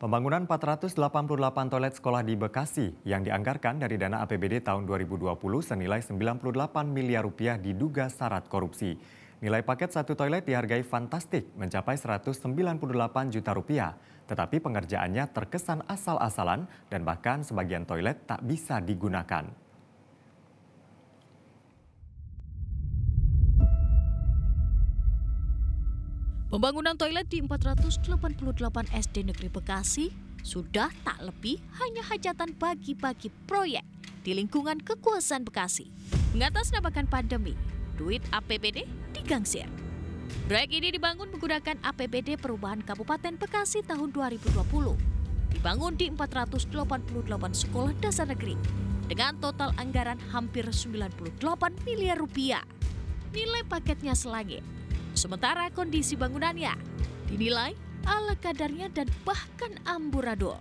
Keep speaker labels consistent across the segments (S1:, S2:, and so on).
S1: Pembangunan 488 toilet sekolah di Bekasi yang dianggarkan dari dana APBD tahun 2020 senilai 98 miliar rupiah diduga syarat korupsi. Nilai paket satu toilet dihargai fantastik mencapai 198 juta rupiah. Tetapi pengerjaannya terkesan asal-asalan dan bahkan sebagian toilet tak bisa digunakan.
S2: Pembangunan toilet di 488 SD Negeri Bekasi sudah tak lebih hanya hajatan bagi-bagi proyek di lingkungan kekuasaan Bekasi. Mengatasnamakan pandemi, duit APBD digangsir. Proyek ini dibangun menggunakan APBD Perubahan Kabupaten Bekasi tahun 2020. Dibangun di 488 sekolah dasar negeri dengan total anggaran hampir 98 miliar rupiah. Nilai paketnya selangit. Sementara kondisi bangunannya dinilai ala kadarnya dan bahkan amburadul.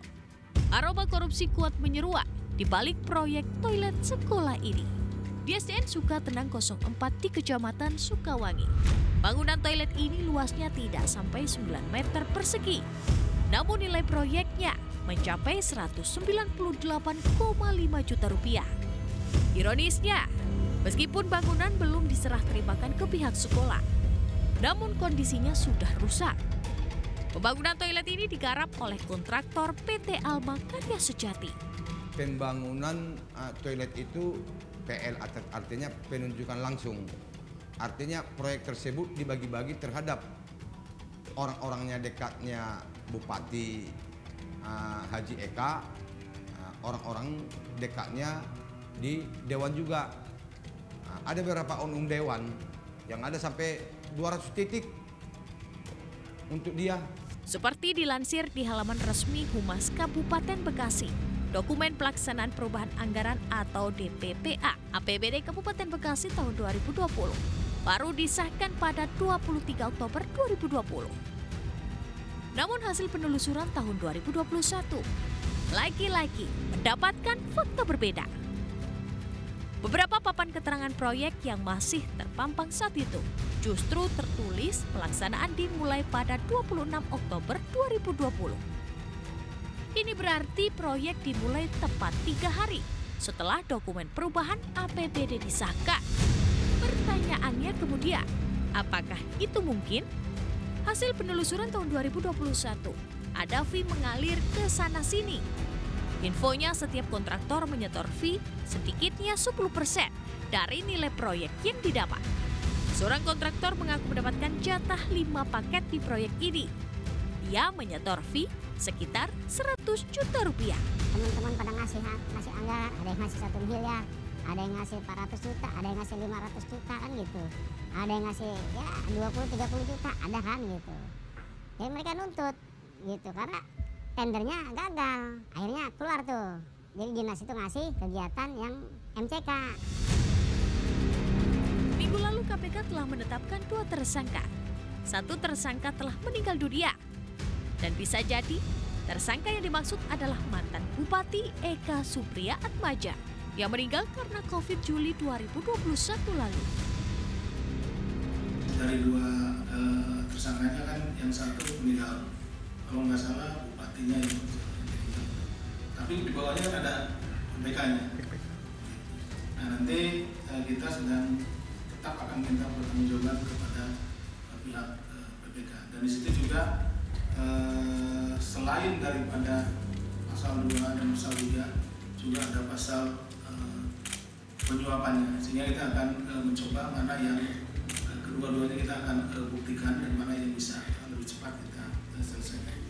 S2: Aroma korupsi kuat menyeruak di balik proyek toilet sekolah ini. Di SDN Sukatenang 04 di Kecamatan Sukawangi. Bangunan toilet ini luasnya tidak sampai 9 meter persegi. Namun nilai proyeknya mencapai 198,5 juta rupiah. Ironisnya, meskipun bangunan belum diserah terimakan ke pihak sekolah, namun kondisinya sudah rusak. Pembangunan toilet ini digarap oleh kontraktor PT Alma Karya Sejati.
S3: Pembangunan toilet itu PL artinya penunjukan langsung. Artinya proyek tersebut dibagi-bagi terhadap orang-orangnya dekatnya Bupati Haji Eka, orang-orang dekatnya di Dewan juga. Ada beberapa onum Dewan yang ada sampai 200 titik untuk dia.
S2: Seperti dilansir di halaman resmi Humas Kabupaten Bekasi, dokumen pelaksanaan perubahan anggaran atau DPPA APBD Kabupaten Bekasi tahun 2020 baru disahkan pada 23 Oktober 2020. Namun hasil penelusuran tahun 2021 lagi-lagi mendapatkan fakta berbeda. Beberapa papan keterangan proyek yang masih terpampang saat itu justru tertulis pelaksanaan dimulai pada 26 Oktober 2020. Ini berarti proyek dimulai tepat 3 hari setelah dokumen perubahan APBD disahkan. Pertanyaannya kemudian, apakah itu mungkin? Hasil penelusuran tahun 2021, ada fee mengalir ke sana-sini. Infonya setiap kontraktor menyetor fee sedikitnya 10% dari nilai proyek yang didapat. Seorang kontraktor mengaku mendapatkan jatah 5 paket di proyek ini. Ia menyetor fee sekitar 100 juta rupiah.
S4: Teman-teman pada ngasih anggaran, ada yang ngasih 1 miliar, ada yang ngasih 400 juta, ada yang ngasih 500 juta kan gitu. Ada yang ngasih ya 20-30 juta, ada kan gitu. Jadi mereka nuntut gitu karena tendernya gagal, akhirnya keluar tuh. Jadi dinas itu ngasih kegiatan yang MCK.
S2: Minggu lalu KPK telah menetapkan 2 tersangka. 1 tersangka telah meninggal dunia. Dan bisa jadi tersangka yang dimaksud adalah mantan Bupati Eka Supriya Atmaja yang meninggal karena COVID Juli 2021 lalu.
S5: Dari 2 tersangkanya kan yang 1 meninggal, kalau nggak salah bupatinya itu. Tapi di bawahnya kan ada PPK-nya. Nah nanti kita sedang tetap akan minta pertanggungjawaban kepada pihak PPK. Dan di situ juga selain daripada pasal 2 dan pasal 3 juga ada pasal penyuapannya. Sehingga kita akan mencoba mana yang kedua-duanya kita akan buktikan dan mana yang bisa lebih cepat kita selesaikan.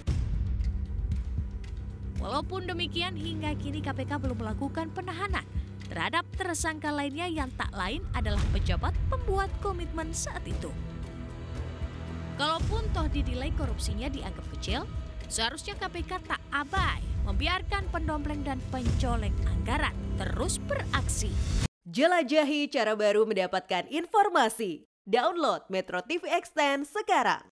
S2: Walaupun demikian, hingga kini KPK belum melakukan penahanan terhadap tersangka lainnya yang tak lain adalah pejabat pembuat komitmen saat itu. Kalaupun toh dinilai korupsinya dianggap kecil, seharusnya KPK tak abai membiarkan pendompleng dan pencoleng anggaran terus beraksi.
S6: Jelajahi cara baru mendapatkan informasi. Download Metro TV Extend sekarang.